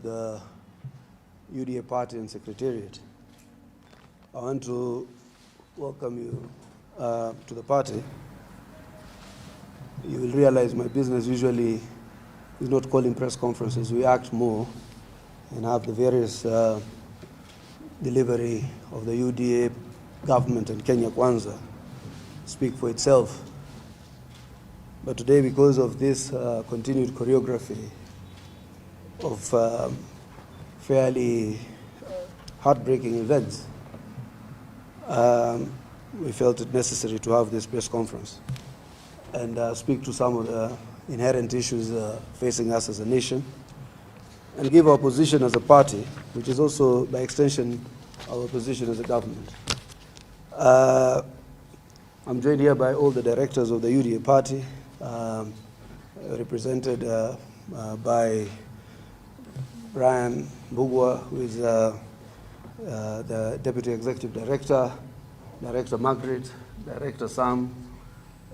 The UDA party and secretariat. I want to welcome you to the party. You will realize my business usually is not calling press conferences. We act more and have the various delivery of the UDA government and Kenya Kwanza speak for itself. But today, because of this continued choreography of fairly heartbreaking events, we felt it necessary to have this press conference and speak to some of the inherent issues facing us as a nation and give our position as a party, which is also, by extension, our position as a government. I'm joined here by all the directors of the UDA party, represented by Brian Mbugua, who is the Deputy Executive Director, Director Margaret, Director Sam,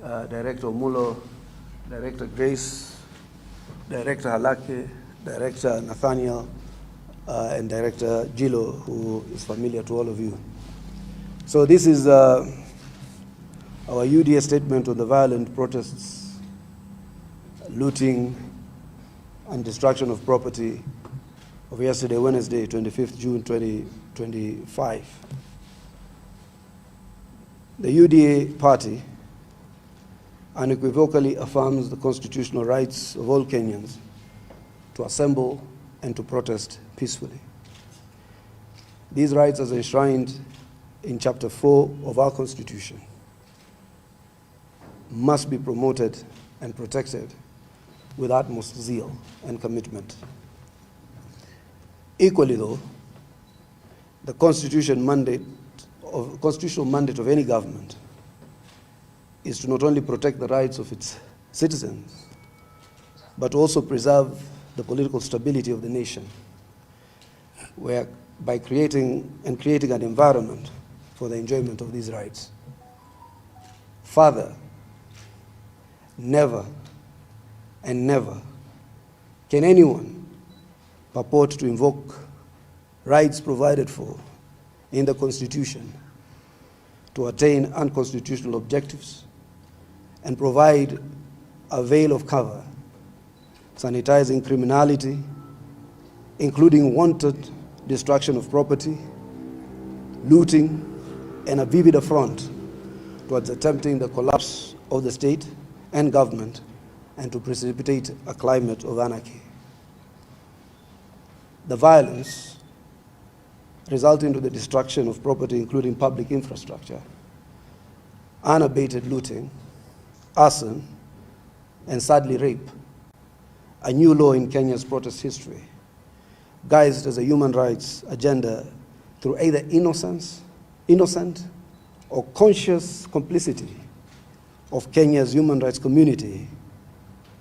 Director Omulo, Director Grace, Director Halake, Director Nathaniel, and Director Gilo, who is familiar to all of you. So this is our UDA statement on the violent protests, looting, and destruction of property of yesterday, Wednesday, 25th June 2025. The UDA party unequivocally affirms the constitutional rights of all Kenyans to assemble and to protest peacefully. These rights are enshrined in Chapter 4 of our Constitution, must be promoted and protected with utmost zeal and commitment. Equally, though, the constitutional mandate of any government is to not only protect the rights of its citizens, but also preserve the political stability of the nation, where by creating an environment for the enjoyment of these rights. Further, never and never can anyone purport to invoke rights provided for in the Constitution to attain unconstitutional objectives and provide a veil of cover, sanitizing criminality, including wanton destruction of property, looting, and a vivid affront towards attempting the collapse of the state and government and to precipitate a climate of anarchy. The violence resulting to the destruction of property, including public infrastructure, unabated looting, arson, and sadly rape, a new law in Kenya's protest history, guised as a human rights agenda through either innocent or conscious complicity of Kenya's human rights community,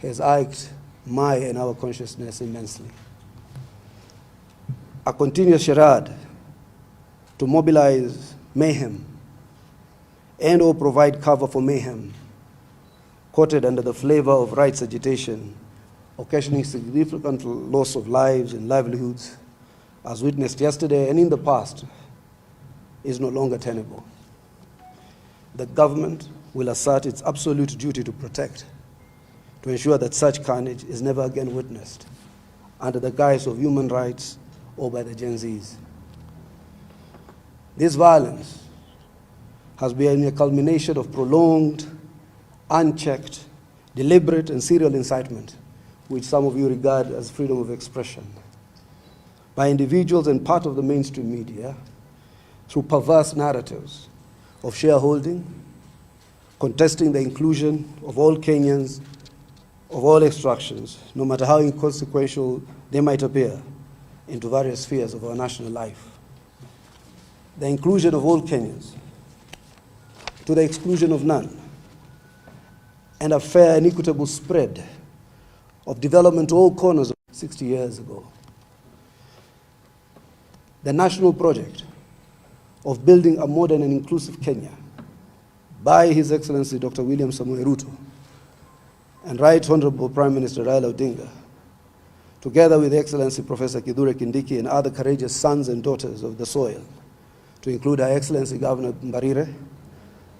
has irked my and our consciousness immensely. A continuous charade to mobilize mayhem and or provide cover for mayhem, coated under the flavor of rights agitation, occasioning significant loss of lives and livelihoods, as witnessed yesterday and in the past, is no longer tenable. The government will assert its absolute duty to protect, to ensure that such carnage is never again witnessed under the guise of human rights or by the Gen Zs. This violence has been a culmination of prolonged, unchecked, deliberate, and serial incitement, which some of you regard as freedom of expression, by individuals and part of the mainstream media through perverse narratives of shareholding, contesting the inclusion of all Kenyans of all extractions, no matter how inconsequential they might appear, into various spheres of our national life. The inclusion of all Kenyans to the exclusion of none, and a fair and equitable spread of development to all corners of 60 years ago. The national project of building a modern and inclusive Kenya by His Excellency Dr. William Samoei Ruto and Right Honorable Prime Minister Raila Odinga together with Excellency Professor Kithure Kindiki and other courageous sons and daughters of the soil, to include Her Excellency Governor Mbarire,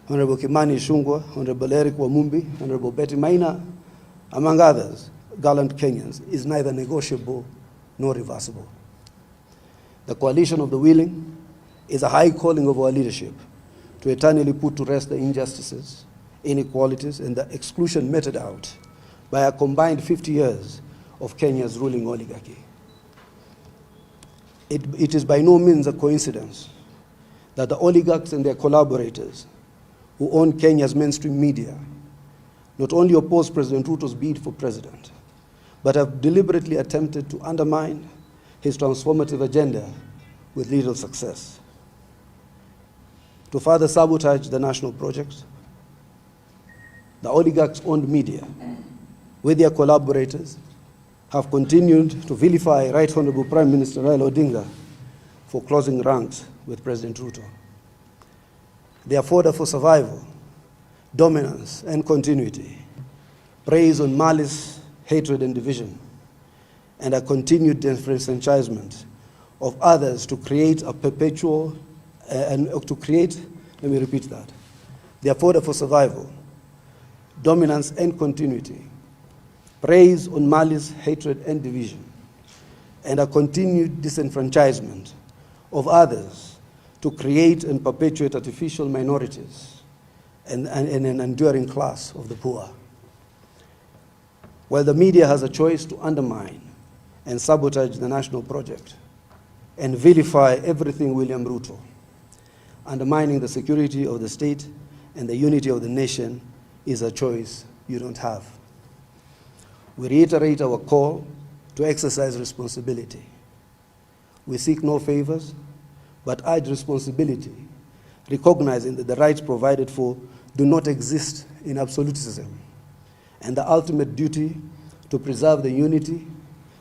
Honorable Kimani Ichung'wah, Honorable Eric Wamumbi, Honorable Betty Maina, among others, gallant Kenyans, is neither negotiable nor reversible. The coalition of the willing is a high calling of our leadership to eternally put to rest the injustices, inequalities, and the exclusion meted out by a combined 50 years of Kenya's ruling oligarchy. It is by no means a coincidence that the oligarchs and their collaborators who own Kenya's mainstream media not only oppose President Ruto's bid for president, but have deliberately attempted to undermine his transformative agenda with little success. To further sabotage the national project, the oligarchs-owned media, with their collaborators, have continued to vilify Right Honorable Prime Minister Raila Odinga for closing ranks with President Ruto. Their fodder for survival, dominance, and continuity preys on malice, hatred, and division, and a continued disenfranchisement of others to create a perpetual, let me repeat that. Their fodder for survival, dominance, and continuity preys on malice, hatred, and division, and a continued disenfranchisement of others to create and perpetuate artificial minorities and an enduring class of the poor. While the media has a choice to undermine and sabotage the national project and vilify everything William Ruto, undermining the security of the state and the unity of the nation is a choice you don't have. We reiterate our call to exercise responsibility. We seek no favors, but urge responsibility, recognizing that the rights provided for do not exist in absolutism, and the ultimate duty to preserve the unity,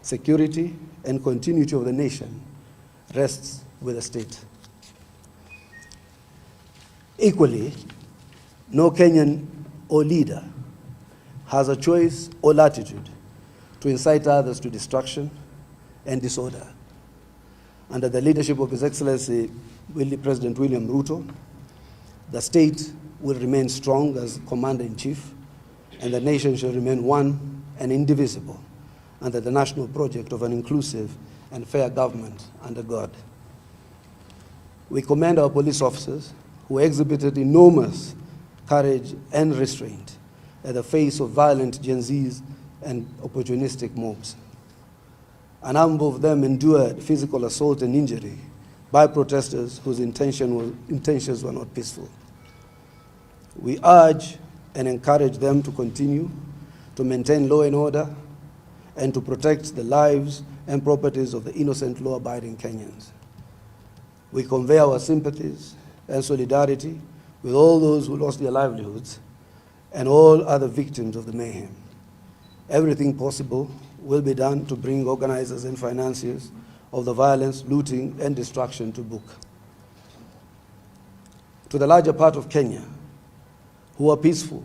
security, and continuity of the nation rests with the state. Equally, no Kenyan or leader has a choice or latitude to incite others to destruction and disorder. Under the leadership of His Excellency President William Ruto, the state will remain strong as Commander-in-Chief, and the nation shall remain one and indivisible under the national project of an inclusive and fair government under God. We commend our police officers who exhibited enormous courage and restraint at the face of violent Gen Zs and opportunistic mobs. A number of them endured physical assault and injury by protesters whose intentions were not peaceful. We urge and encourage them to continue to maintain law and order and to protect the lives and properties of the innocent law-abiding Kenyans. We convey our sympathies and solidarity with all those who lost their livelihoods and all other victims of the mayhem. Everything possible will be done to bring organizers and financiers of the violence, looting, and destruction to book. To the larger part of Kenya, who are peaceful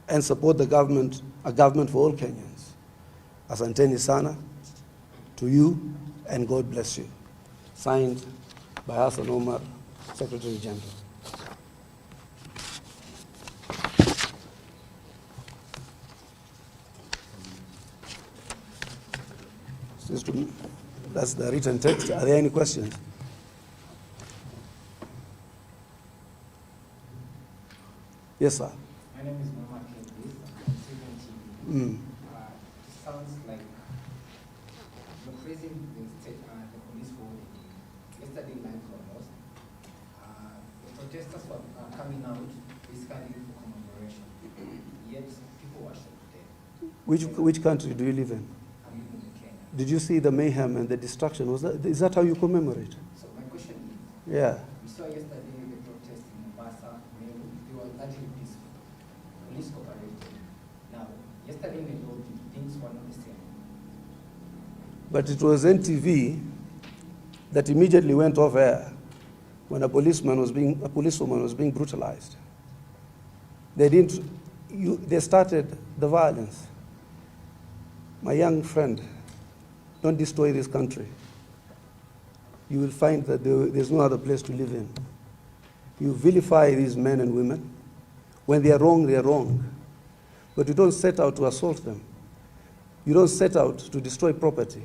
and support the government, a government for all Kenyans, asanteni sana, to you, and God bless you. Signed by Hassan Omar, Secretary General. That's the written text. Are there any questions? Yes, sir. My name is Mama Kendis. I'm from sounds like you're praising the police for yesterday night almost. The protesters were coming out basically for commemoration. Yet people were shot to death. Which country do you live in? I live in Kenya. Did you see the mayhem and the destruction? Is that how you commemorate? So my question is, Yeah. we saw yesterday the protest in Mombasa, Meru, they were largely peaceful. Police cooperated. Now, yesterday in Nairobi, things were not the same. But it was NTV that immediately went off air when a policewoman was being brutalized. They started the violence. My young friend, don't destroy this country, you will find that there's no other place to live in. You vilify these men and women. When they are wrong, they are wrong. But you don't set out to assault them. You don't set out to destroy property.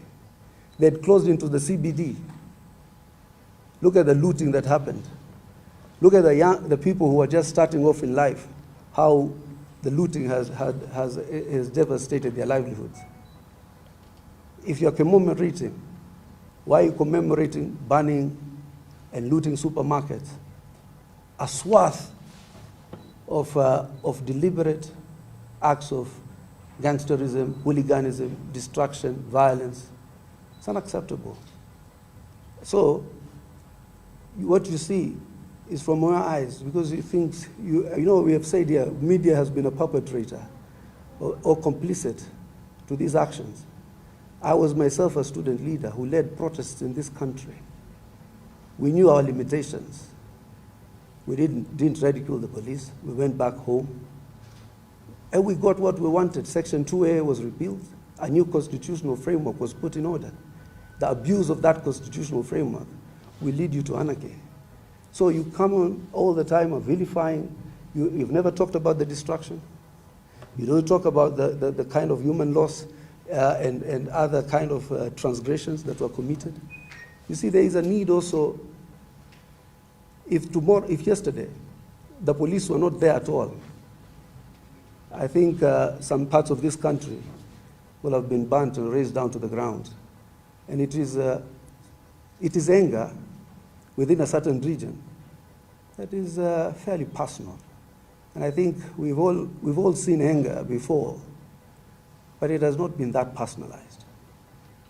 They had closed into the CBD. Look at the looting that happened. Look at the people who are just starting off in life, how the looting has devastated their livelihoods. If you're commemorating, why are you commemorating burning and looting supermarkets? A swath of deliberate acts of gangsterism, hooliganism, destruction, violence. It's unacceptable. So, what you see is from our eyes, because you think, you know, we have said here, media has been a perpetrator or complicit to these actions. I was myself a student leader who led protests in this country. We knew our limitations. We didn't ridicule the police. We went back home. And we got what we wanted. Section 2A was repealed. A new constitutional framework was put in order. The abuse of that constitutional framework will lead you to anarchy. So you come on all the time of vilifying. You've never talked about the destruction. You don't talk about the kind of human loss and other kind of transgressions that were committed. You see, there is a need also. If yesterday the police were not there at all, I think some parts of this country will have been burnt and razed down to the ground. And it is anger within a certain region that is fairly personal. And I think we've all seen anger before, but it has not been that personalized.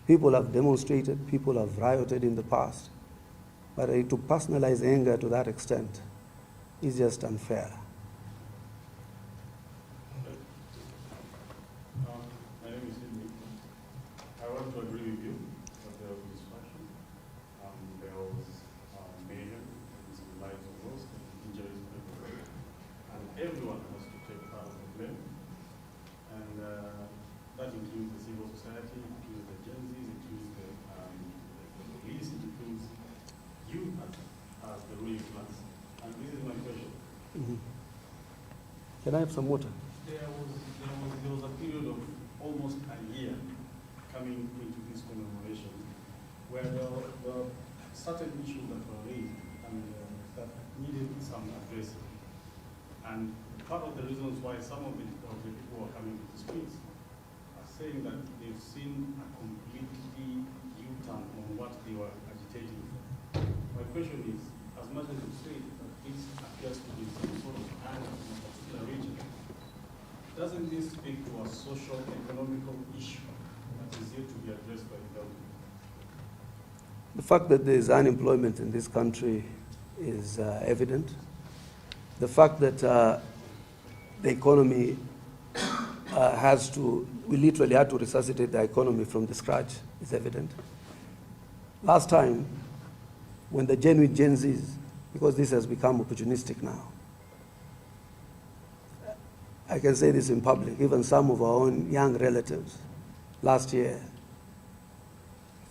People have demonstrated, people have rioted in the past, but to personalize anger to that extent is just unfair. My name is Sidney. I want to agree with you that there was destruction. There was mayhem, in the lives of those, injuries to everybody. And everyone has to take part of the blame. And that includes the civil society, it includes the Gen Zs, it includes the police, it includes you as the ruling class. And this is my question. Mm-hmm. Can I have some water? There was a period of almost a year coming into this commemoration where there were certain issues that were raised and that needed some addressing. And part of the reasons why some of the people who are coming to the streets are saying that they've seen a completely U-turn on what they were agitating for. My question is, as much as you say that this appears to be some sort of anger in a particular region, doesn't this speak to a social, economical issue that is yet to be addressed by the government? The fact that there is unemployment in this country is evident. The fact that the economy we literally had to resuscitate the economy from the scratch is evident. Last time, when the genuine Gen Zs, because this has become opportunistic now, I can say this in public, even some of our own young relatives last year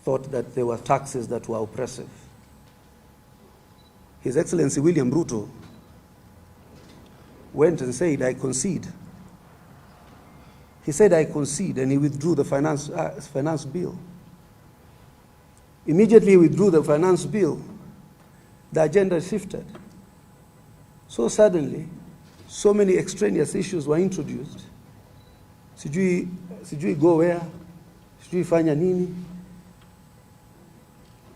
thought that there were taxes that were oppressive. His Excellency William Ruto went and said, I concede. He said, I concede, and he withdrew the finance bill. Immediately he withdrew the finance bill, the agenda shifted. So suddenly, so many extraneous issues were introduced. Sijui go where, sijui fanya nini.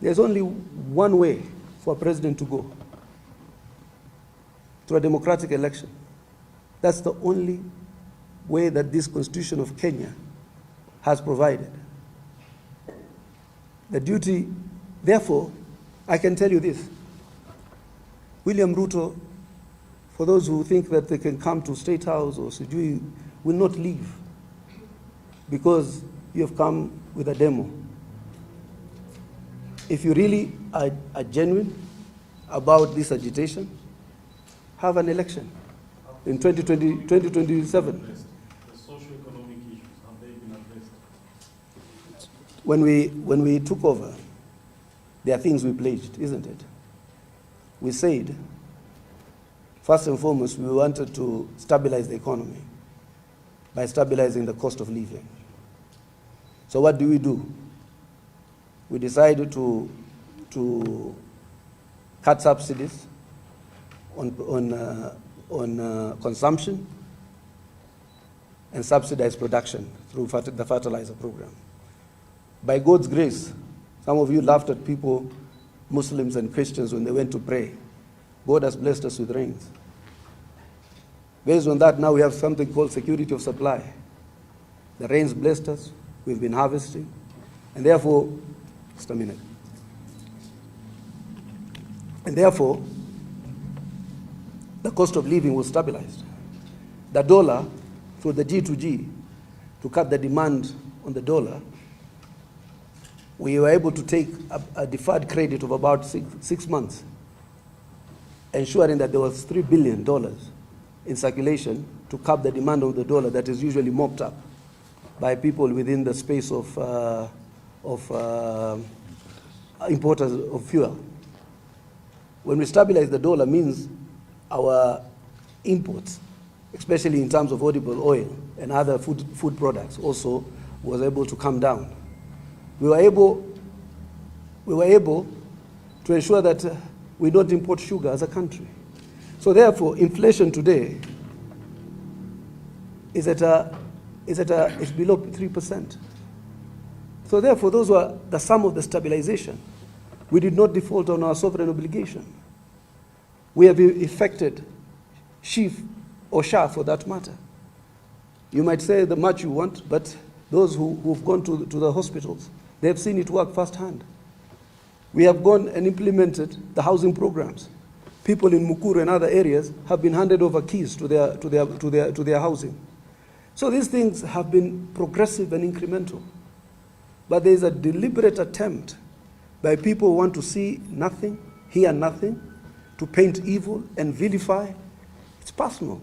There's only one way for a president to go, through a democratic election. That's the only way that this Constitution of Kenya has provided. The duty, therefore, I can tell you this. William Ruto, for those who think that they can come to State House or Sijui, will not leave because you have come with a demo. If you really are genuine about this agitation, have an election in 2027. The socio-economic issues, have they been addressed? when we took over, there are things we pledged, isn't it? We said, first and foremost, we wanted to stabilize the economy by stabilizing the cost of living. So what do? We decided to cut subsidies on consumption and subsidize production through the fertilizer program. By God's grace, some of you laughed at people, Muslims and Christians, when they went to pray. God has blessed us with rains. Based on that, now we have something called security of supply. The rains blessed us, we've been harvesting, and therefore, just a minute. And therefore, the cost of living was stabilized. The dollar, through the G2G, to cut the demand on the dollar, we were able to take a deferred credit of about six months, ensuring that there was $3 billion in circulation to cap the demand of the dollar that is usually mopped up by people within the space of importers of fuel. When we stabilize the dollar, means our imports, especially in terms of edible oil and other food products, also was able to come down. We were able to ensure that we don't import sugar as a country. So therefore, inflation today is below 3%. So therefore, those were the sum of the stabilization. We did not default on our sovereign obligation. We have effected SHIF or SHA for that matter. You might say the much you want, but those who've gone to the hospitals, they've seen it work firsthand. We have gone and implemented the housing programs. People in Mukuru and other areas have been handed over keys to their housing. So these things have been progressive and incremental. But there is a deliberate attempt by people who want to see nothing, hear nothing, to paint evil and vilify. It's personal.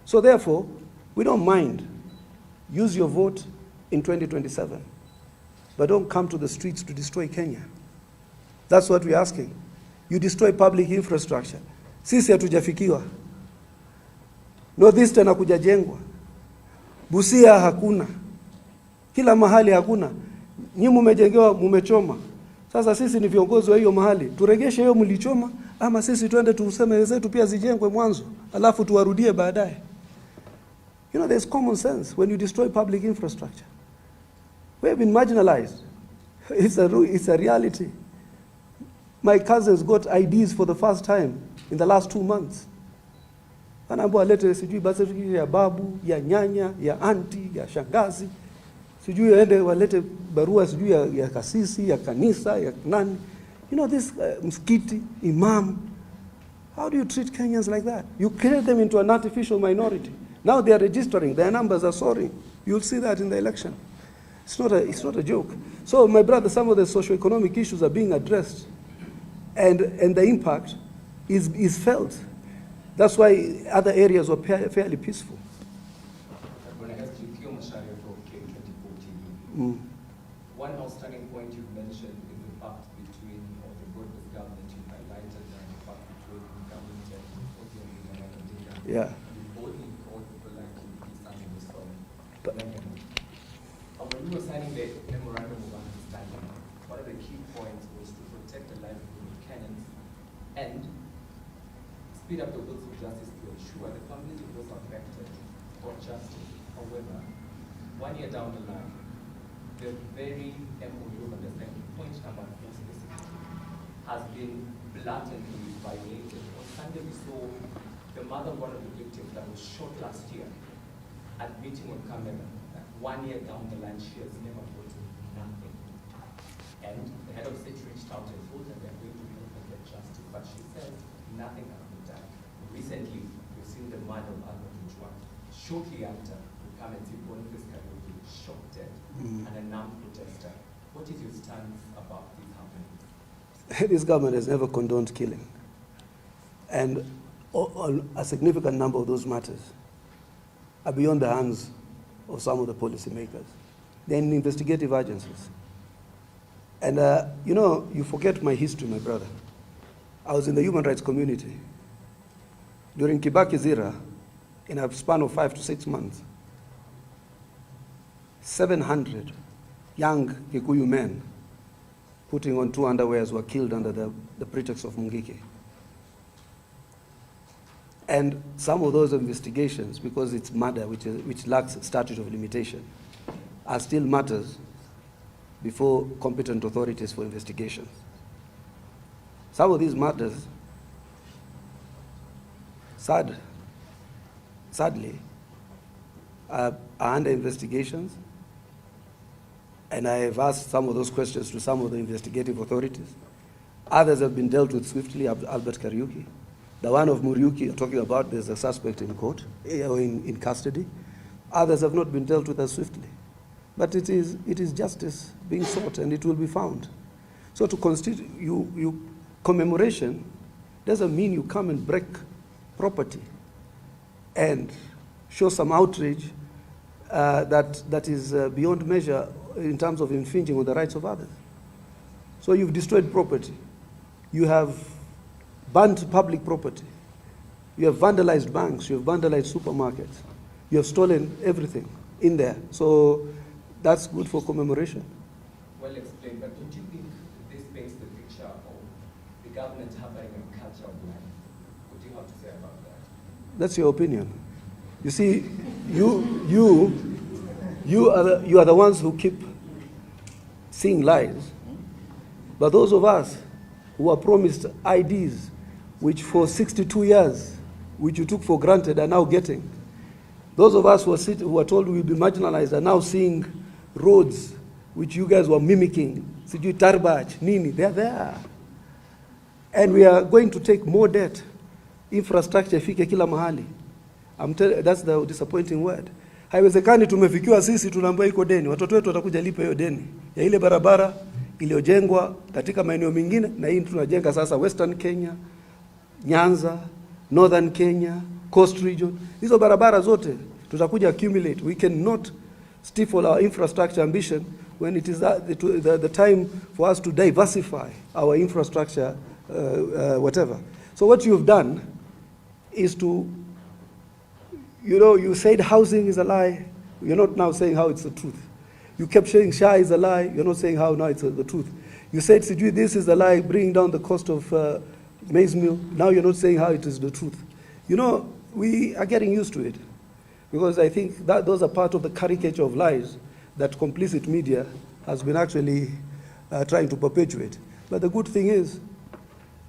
So therefore, we don't mind. Use your vote in 2027. But don't come to the streets to destroy Kenya. That's what we're asking. You destroy public infrastructure. Sisi hatujafikiwa. Northeastern hakujajengwa. Busia hakuna. Kila mahali hakuna. Nyinyi mumejengewa, mumechoma. Sasa sisi ni viongozi wa hiyo mahali. Turegeshe hiyo mlichoma ama sisi twende tuuseme zetu pia zijengwe mwanzo, alafu tuwarudie baadaye. You know, there's common sense when you destroy public infrastructure. We have been marginalized. It's a reality. My cousins got IDs for the first time in the last 2 months. Wanaambiwa lete sijui basi ya babu, ya nyanya, ya aunti, ya shangazi. Sijui waende walete barua sijui ya kasisi, ya kanisa, ya nani. You know, this msikiti, imam. How do you treat Kenyans like that? You create them into an artificial minority. Now they are registering, their numbers are soaring. You'll see that in the election. It's not a joke. So my brother, some of the socio-economic issues are being addressed. And the impact is felt. That's why other areas were fairly peaceful. When I asked you, Kio Macharia for K24 TV, one outstanding point you mentioned is the pact between, or the broad-based government you highlighted, and the pact between government and ODA and Nigeria. Yeah. You both called people like you, standing this from Lebanon. When you were signing the memorandum of understanding, one of the key points was to protect the livelihood of Kenyans and speed up the wheels of justice to ensure the families of those affected got justice. However, 1 year down the line, the very MOU of understanding, point number 4 specifically, has been blatantly violated. On Sunday, we saw the mother of one of the victims that was shot last year admitting on camera that 1 year down the line, she has never gotten nothing. And the head of state reached out and told her they're going to be able to get justice, but she said nothing has been done. Recently, we've seen the murder of Albert Ojwang. Shortly after, we come and see Boniface Karugi shot dead, and a non protester. What is your stance about this happening? This government has never condoned killing. And a significant number of those matters are beyond the hands of some of the policymakers. They're in investigative agencies. And you know, you forget my history, my brother. I was in the human rights community. During Kibaki's era, in a span of 5 to 6 months, 700 young Kikuyu men putting on 2 underwears were killed under the pretext of Mungiki. And some of those investigations, because it's murder which lacks statute of limitation, are still matters before competent authorities for investigation. Some of these matters, sadly, are under investigations, and I have asked some of those questions to some of the investigative authorities. Others have been dealt with swiftly, Albert Kariuki. The one of Muriuki you're talking about, there's a suspect in court, or in custody. Others have not been dealt with as swiftly. But it is justice being sought, and it will be found. So to constitute commemoration doesn't mean you come and break property and show some outrage that is beyond measure in terms of infringing on the rights of others. So you've destroyed property. You have burnt public property. You have vandalized banks. You have vandalized supermarkets. You have stolen everything in there. So that's good for commemoration. Well explained, but don't you think this paints the picture of the government harboring a culture of life? What do you have to say about that? That's your opinion. You see, you are the ones who keep seeing lies. But those of us who are promised IDs, which for 62 years, which you took for granted, are now getting. Those of us who were told we will be marginalized are now seeing roads, which you guys were mimicking. Sijui Tarbach, Nini, they're there. And we are going to take more debt. Infrastructure ifike kila mahali. That's the disappointing word. Haiwezekani tumefikiwa sisi tunaambiwa iko deni. Watoto wetu watakuja lipa hiyo deni ya ile barabara iliyojengwa katika maeneo mengine, na hii tunajenga sasa Western Kenya, Nyanza, Northern Kenya, Coast Region. Hizo barabara zote tutakuja accumulate. We cannot stifle our infrastructure ambition when it is the time for us to diversify our infrastructure, whatever. So what you've done is to, you said housing is a lie. You're not now saying how it's the truth. You kept saying SHA is a lie. You're not saying how now it's the truth. You said, Sijui, this is a lie, bringing down the cost of maize meal. Now you're not saying how it is the truth. We are getting used to it, because I think that those are part of the caricature of lies that complicit media has been actually trying to perpetuate. But the good thing is,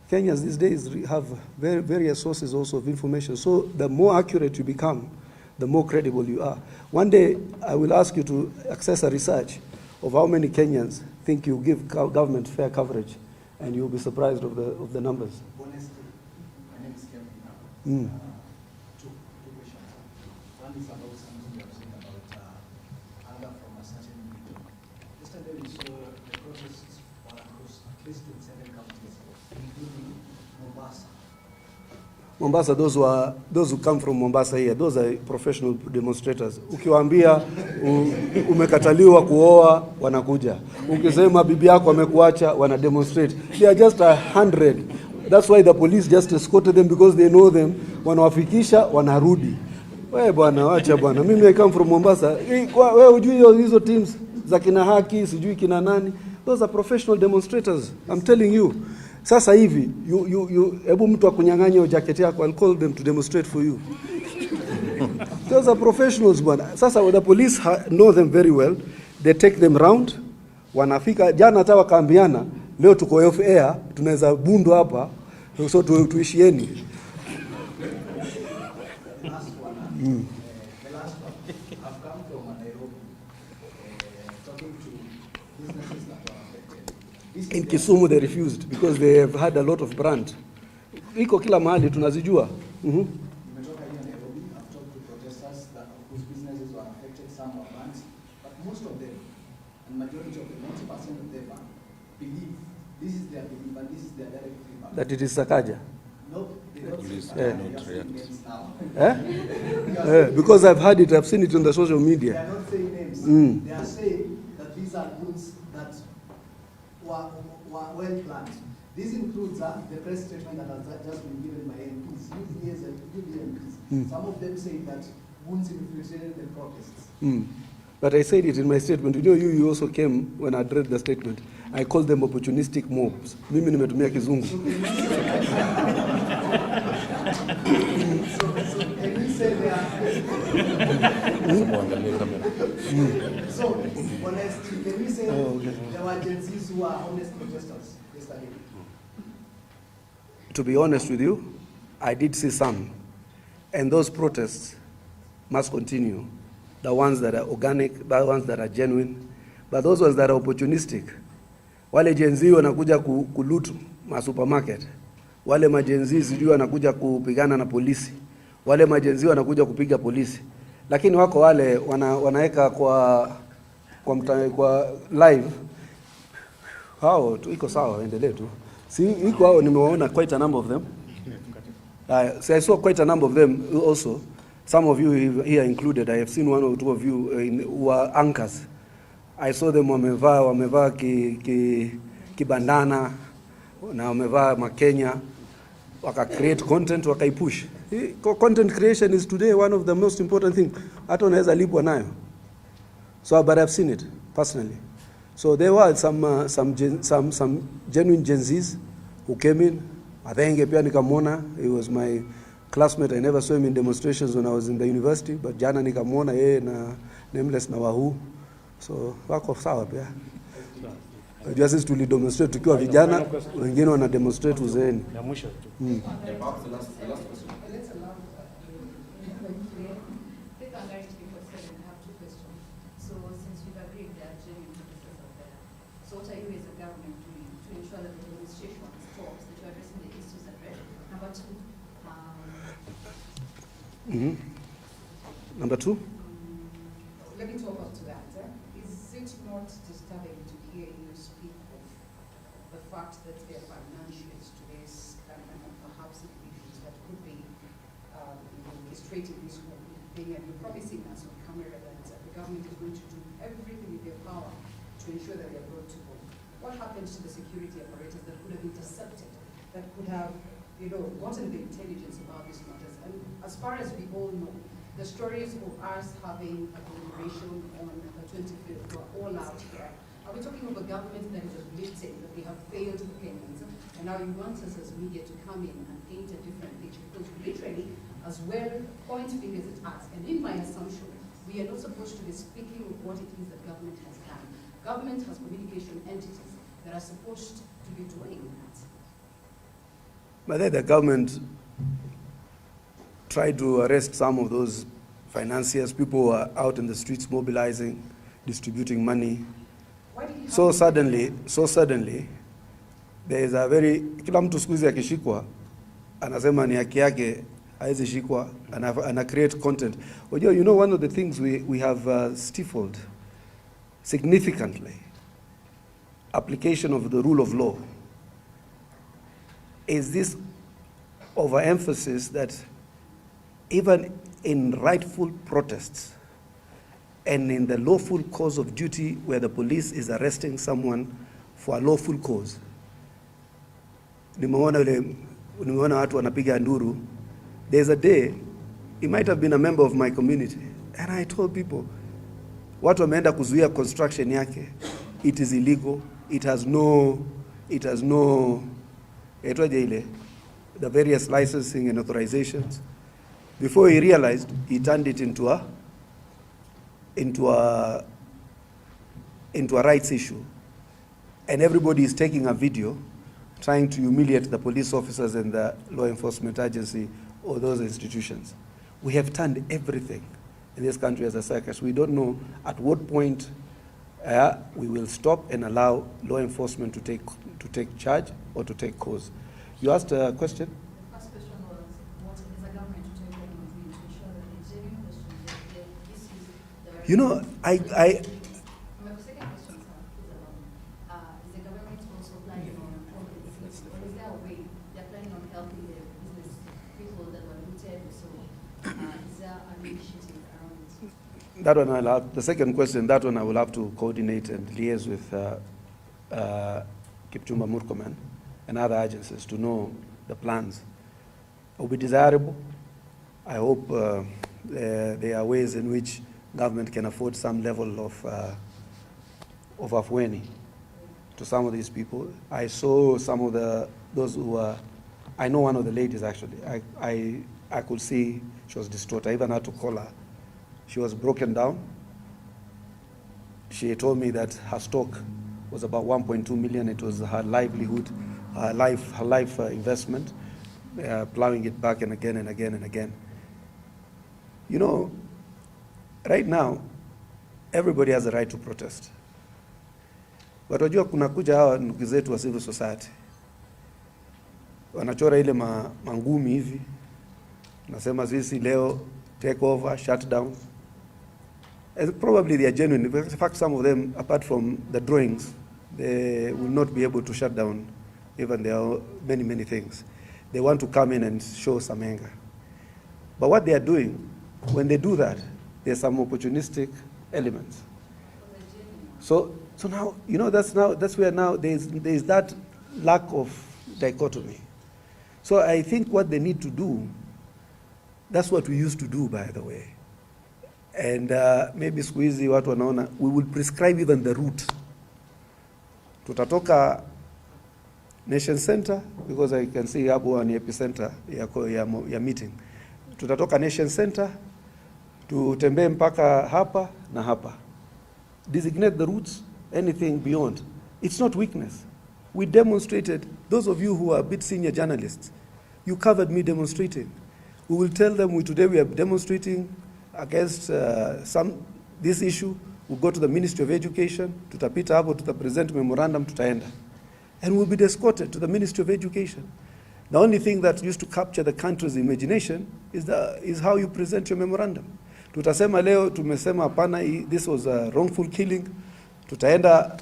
Kenyans these days have various sources also of information. So the more accurate you become, the more credible you are. One day, I will ask you to access a research of how many Kenyans think you give government fair coverage, and you'll be surprised of the numbers. Honestly, my name is Kevin. Two questions. One is about something you have said about anger from a certain region. Yesterday we saw the protests across at least in 7 counties, including Mombasa. Mombasa, those who come from Mombasa here, those are professional demonstrators. Ukiwaambia umekataliwa kuoa, wanakuja. Ukisema bibi yako amekuacha, wana demonstrate. They are just 100. That's why the police just escorted them, because they know them. Wanawafikisha, wanarudi. Wewe bwana, wacha bwana. Mimi I come from Mombasa. Wewe hujui hizo teams za kina Haki, sijui kina nani. Those are professional demonstrators. I'm telling you. Sasa hivi, hebu mtu akunyang'anye hiyo jacket yako, I'll call them to demonstrate for you. Those are professionals bwana. Sasa the police know them very well. They take them round. Wanafika, jana hata wakaambiana, leo tuko off air, tunaweza bundu hapa, so tuishieni. The last one, I've come from Nairobi, talking to businesses that are affected. In Kisumu they refused because they have had a lot of brand. Iko kila mahali tunazijua. Nimetoka here Nairobi, I've talked to protesters whose businesses were affected, some were banned, but most of them, and majority of them, 90% of them, believe, this is their belief and this is their direct feedback. That it is Sakaja. No, they don't Police say are Sakaja, not they are saying reacting. names now. Because I've heard it, I've seen it on the social They media. are not saying names. They are saying that these are goods that were well planned. This includes the press statement that has just been given by MPs, UDA MPs. Some of them say that wounds infiltrated the protests. But I said it in my statement. You know, you also came when I read the statement. I called them opportunistic mobs. Mimi nimetumia kizungu. So can we say they are... So, honestly, can we say there were agencies who are honest protesters yesterday? To be honest with you, I did see some. And those protests must continue. The ones that are organic, the ones that are genuine, but those ones that are opportunistic. Wale Gen Z wanakuja kulutu ma supermarket. Wale majenzi sijui wanakuja kupigana na polisi. Wale majenzi wanakuja kupiga polisi. Lakini wako wale wanaweka kwa live. Hao tu iko sawa, endelee tu. See, iko hao nimewaona quite a number of them. So I saw quite a number of them also. Some of you here included. I have seen one or two of you who are anchors. I saw them wamevaa kibandana na wamevaa makenya, waka create content, wakaipush. Content creation is today one of the most important things. Hata unaweza lipwa nayo. So, but I've seen it personally. So there were some genuine Gen Zs who came in. Athenge pia nikamwona. He was my classmate. I never saw him in demonstrations when I was in the university, but jana nikamwona yeye na Nameless na Wahoo. So wako sawa pia. Unajua sisi tulidemonstrate tukiwa vijana, wengine wana demonstrate uzeeni. Ya mwisho tu. Number two? Let me talk up to that. Is it not disturbing to hear you speak of the fact that there are financials to this and perhaps issues that could be illustrating this whole thing, and you're promising us on camera that the government is going to do everything in their power to ensure that they are brought to book? What happens to the security apparatus that could have intercepted, that could have, gotten the intelligence about these matters? And as far as we all know, the stories of us having a deliberation on the 25th were all out here. Are we talking of a government that is admitting that they have failed the Kenyans, and now you want us as media to come in and paint a different picture? Because literally, as well, point fingers at us. And in my assumption, we are not supposed to be speaking of what it is that government has done. Government has communication entities that are supposed to be doing that. But then the government tried to arrest some of those financiers. People were out in the streets mobilizing, distributing money. So suddenly, there is a very, kila mtu siku hizi akishikwa, anasema ni haki yake, haizi shikwa, ana create content. You know, one of the things we have stifled significantly, application of the rule of law, is this overemphasis that even in rightful protests and in the lawful cause of duty where the police is arresting someone for a lawful cause. Nimeona watu wanapiga nduru. There's a day, he might have been a member of my community, and I told people, watu wameenda kuzuia construction yake. It is illegal. It has no, the various licensing and authorizations. Before he realized, he turned it into a rights issue. And everybody is taking a video trying to humiliate the police officers and the law enforcement agency or those institutions. We have turned everything in this country as a circus. We don't know at what point we will stop and allow law enforcement to take charge or to take cause. You asked a question? The first question was, what is the government to take on to ensure that the genuine questions that the issues that are... My second question, sir, is the government also planning on compensation, or is there a way they're planning on helping the business people that were looted? So is there an initiative around it? That one the second question, that one I will have to coordinate and liaise with Kipchumba Murkomen and other agencies to know the plans. It will be desirable. I hope there are ways in which government can afford some level of afueni to some of these people. I saw some of those who were, I know one of the ladies actually. I could see she was distraught. I even had to call her. She was broken down. She told me that her stock was about 1.2 million. It was her livelihood, her life investment, plowing it back and again and again and again. You know, right now, everybody has a right to protest. But wajua kuna kuja hawa ndugu zetu wa civil society. Wanachora ile mangumi hivi. Nasema sisi leo take over, shut down. And probably they are genuine. In fact, some of them, apart from the drawings, they will not be able to shut down. Even there are many, many things. They want to come in and show some anger. But what they are doing, when they do that, there's some opportunistic elements. So now, you know, that's where now there's that lack of dichotomy. So I think what they need to do, that's what we used to do, by the way. And maybe siku hizi watu wanaona, we will prescribe even the route. Tutatoka Nation Center, because I can see hapo ni epicenter ya meeting. Tutatoka Nation Center, tutembee mpaka hapa na hapa. Designate the routes, anything beyond. It's not weakness. We demonstrated, those of you who are a bit senior journalists, you covered me demonstrating. We will tell them today we are demonstrating against this issue. We'll go to the Ministry of Education, tutapita hapo, tutapresent memorandum, tutaenda. And we'll be escorted to the Ministry of Education. The only thing that used to capture the country's imagination is how you present your memorandum. Tutasema leo, tumesema hapana, this was a wrongful killing. Tutaenda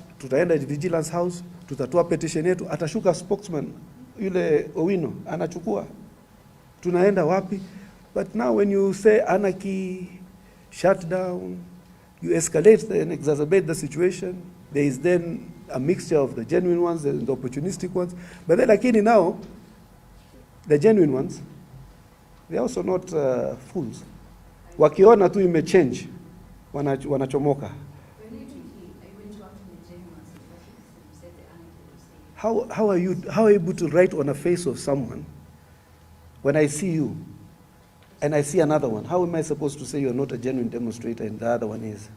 Vigilance House, tutatoa petition yetu, atashuka spokesman, yule Owino, anachukua. Tunaenda wapi? But now when you say anarchy, shut down, you escalate and exacerbate the situation, there is then a mixture of the genuine ones and the opportunistic ones. But then lakini now, the genuine ones, they're also not fools. Wakiona tu imechange, wanachomoka. How are you able to write on a face of someone when I see you and I see another one? How am I supposed to say you're not a genuine demonstrator and the other one is?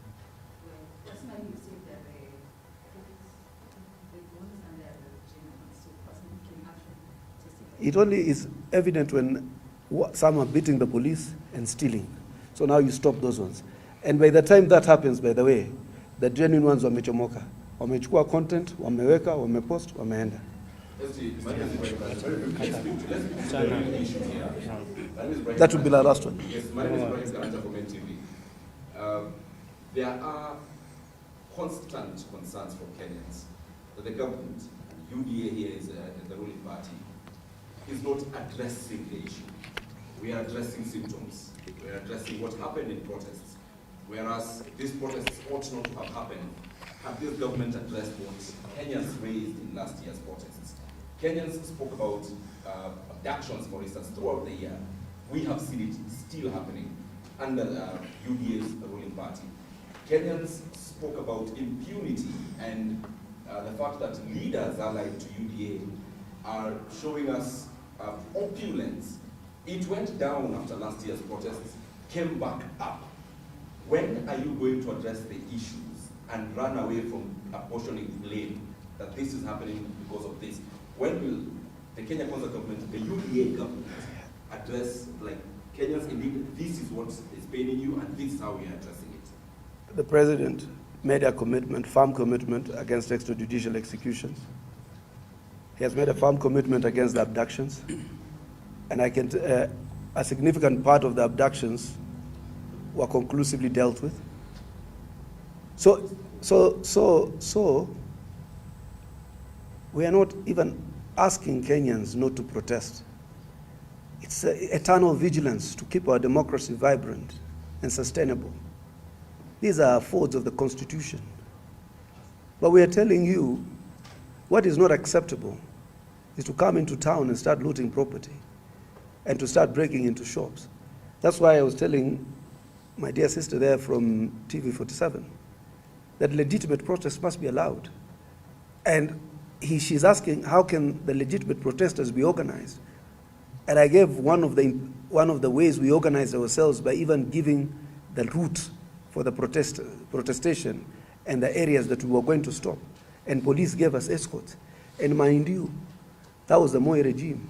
It only is evident when some are beating the police and stealing. So now you stop those ones. And by the time that happens, by the way, the genuine ones wamechomoka. Wamechukua content, wameweka, wamepost, wameenda. That would be the last one. Yes, my name is Brian Garanja from NTV. There are constant concerns from Kenyans that the government, UDA here is the ruling party, is not addressing the issue. We are addressing symptoms. We are addressing what happened in protests. Whereas these protests ought not to have happened had this government addressed what Kenyans raised in last year's protests. Kenyans spoke about abductions, for instance, throughout the year. We have seen it still happening under UDA's ruling party. Kenyans spoke about impunity and the fact that leaders allied to UDA are showing us opulence. It went down after last year's protests, came back up. When are you going to address the issues and run away from apportioning blame that this is happening because of this? When will the Kenya Kwanza government, the UDA government, address, like, Kenyans, indeed, this is what is paining you and this is how we are addressing it? The president made a commitment, firm commitment against extrajudicial executions. He has made a firm commitment against the abductions. And I can, a significant part of the abductions were conclusively dealt with. So we are not even asking Kenyans not to protest. It's eternal vigilance to keep our democracy vibrant and sustainable. These are affords of the Constitution. But we are telling you, What is not acceptable is to come into town and start looting property and to start breaking into shops. That's why I was telling my dear sister there from TV47 that legitimate protests must be allowed. And she's asking, how can the legitimate protesters be organized? And I gave one of the ways we organized ourselves by even giving the route for the protestation and the areas that we were going to stop. And police gave us escorts. And mind you, that was the Moi regime.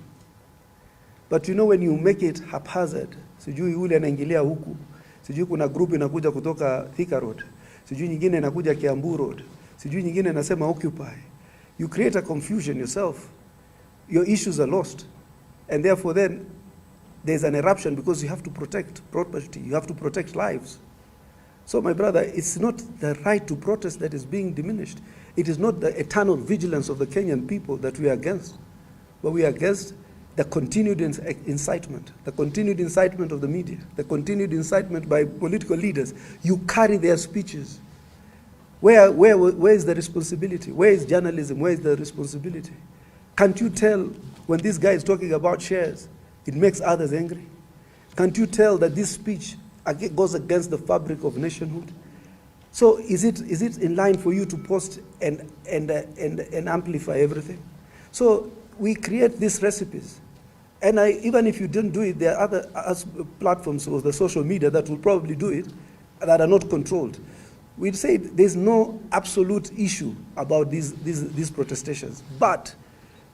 But you know, when you make it haphazard, sijui yule anaingilia huku, sijui kuna group inakuja kutoka Thika Road, sijui nyingine inakuja Kiambu Road, sijui nyingine inasema Occupy. You create a confusion yourself. Your issues are lost. And therefore then, there's an eruption because you have to protect property, you have to protect lives. So my brother, it's not the right to protest that is being diminished. It is not the eternal vigilance of the Kenyan people that we are against, but we are against the continued incitement, the continued incitement of the media, the continued incitement by political leaders. You carry their speeches. Where is the responsibility? Where is journalism? Where is the responsibility? Can't you tell when this guy is talking about shares, it makes others angry? Can't you tell that this speech goes against the fabric of nationhood? So is it in line for you to post and amplify everything? So we create these recipes. And even if you didn't do it, there are other platforms or the social media that will probably do it that are not controlled. We'd say there's no absolute issue about these protestations. But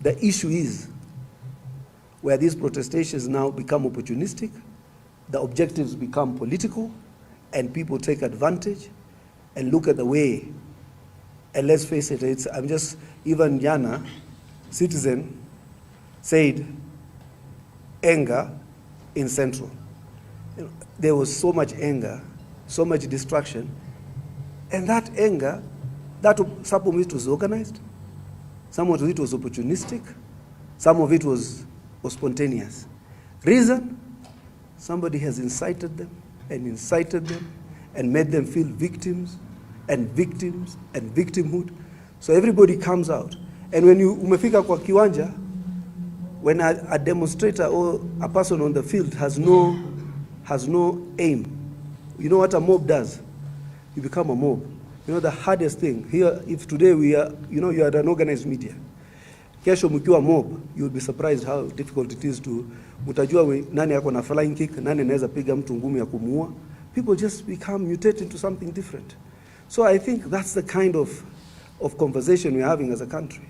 the issue is where these protestations now become opportunistic, the objectives become political, and people take advantage and look at the way. And let's face it, even Jana, Citizen, said anger in Central. There was so much anger, so much distraction, and that anger, some of it was organized, some of it was opportunistic, some of it was spontaneous. Reason? Somebody has incited them and made them feel victims and victimhood. So everybody comes out. And when umefika kwa kiwanja, when a demonstrator or a person on the field has no aim, you know what a mob does? You become a mob. You know the hardest thing here, if today you are an organized media, kesho mkiwa mob, you'll be surprised how difficult it is to, mutajua nani yako na flying kick, nani anaweza piga mtu ngumi ya kumuua. People just become mutated into something different. So I think that's the kind of conversation we're having as a country.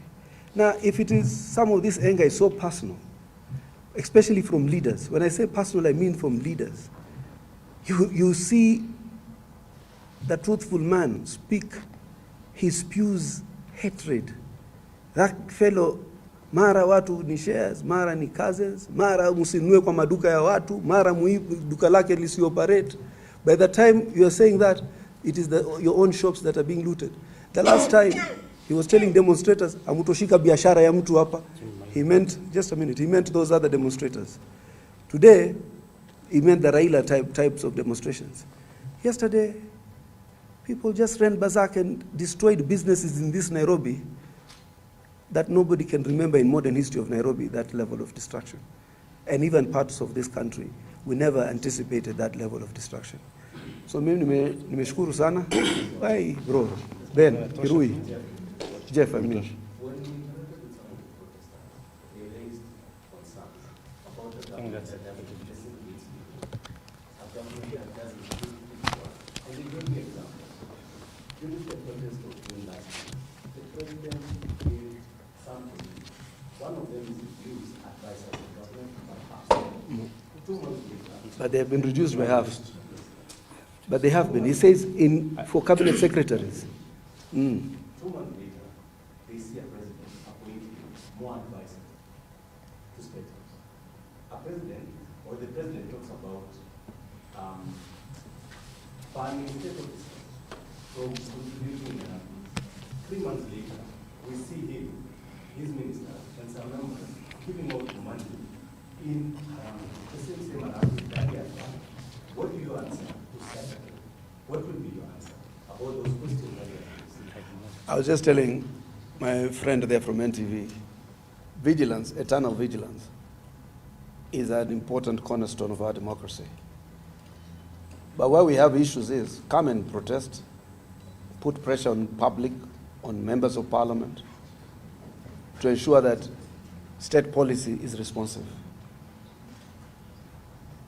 Now, if it is, some of this anger is so personal, especially from leaders. When I say personal, I mean from leaders. You see the truthful man speak, he spews hatred. That fellow, mara watu ni shares, mara ni cousins, mara musinue kwa maduka ya watu, mara duka lake lisioperate. By the time you are saying that, it is your own shops that are being looted. The last time, he was telling demonstrators, amutoshika biashara ya mtu hapa. He meant, just a minute, he meant those other demonstrators. Today, he meant the Raila types of demonstrations. Yesterday, people just ran berserk and destroyed businesses in this Nairobi that nobody can remember in modern history of Nairobi, that level of destruction. And even parts of this country, we never anticipated that level of destruction. So mimi nimeshukuru sana. Bye, bro. Ben, Kirui. Jeff, I mean. When we interacted with some of the protesters, they raised concerns about the government that doesn't facilitate people, a government that doesn't give people, and they gave me examples. During the protest of June last year, the president gave something. One of them is the views advised by the government by half. 2 months later. But they have been reduced by half. But they have been. He says for cabinet secretaries. 2 months later, they see a president appointing more advisors to state house. A president, or the president talks about banning state officers from contributing in 3 months later, we see him, his ministers, and some members giving out money in the same around that he has done. What do you answer to say? What will be your answer about those questions that you have? I was just telling my friend there from NTV, vigilance, eternal vigilance, is an important cornerstone of our democracy. But where we have issues is come and protest, put pressure on public, on members of parliament, to ensure that state policy is responsive.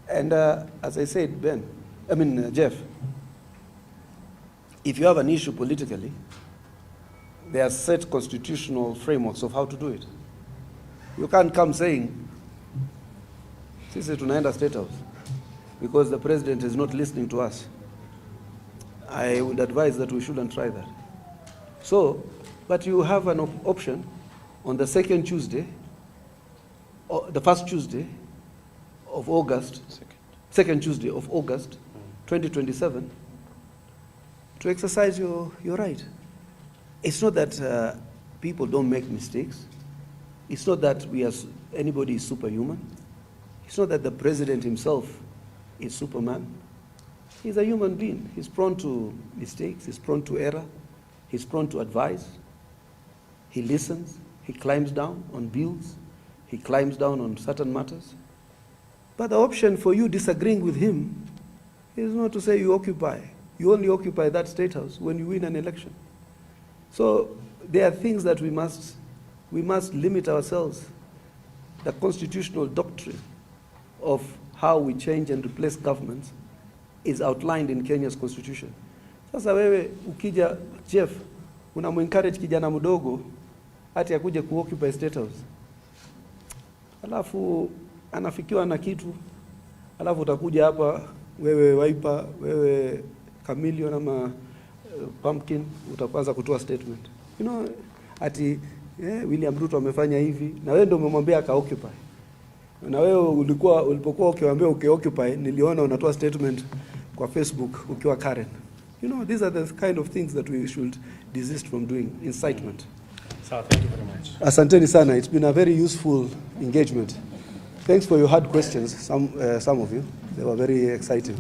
And as I said, Jeff, if you have an issue politically, there are set constitutional frameworks of how to do it. You can't come saying, sisi tunaenda State House, because the president is not listening to us. I would advise that we shouldn't try that. So, but you have an option on the second Tuesday, or the first Tuesday of August, second Tuesday of August, 2027, to exercise your right. It's not that people don't make mistakes. It's not that anybody is superhuman. It's not that the president himself is Superman. He's a human being. He's prone to mistakes. He's prone to error. He's prone to advice. He listens. He climbs down on bills. He climbs down on certain matters. But the option for you disagreeing with him is not to say you occupy. You only occupy that State House when you win an election. So there are things that we must limit ourselves. The constitutional doctrine of how we change and replace governments is outlined in Kenya's constitution. Sasa wewe ukija Jeff, unamuencourage kijana mdogo ati akuje kuoccupy State House. Alafu anafikiwa na kitu, alafu utakuja hapa wewe Wiper, wewe Chameleon ama Pumpkin, utaanza kutoa statement. You know, ati William Ruto amefanya hivi na wewe ndio umemwambia occupy. Na wewe ulipokuwa ukiwaambia occupy, niliona unatoa statement kwa Facebook ukiwa Karen. You know, these are the kind of things that we should desist from doing, incitement. Sir, thank you very much. Asanteni sana. It's been a very useful engagement. Thanks for your hard questions, some of you. They were very exciting.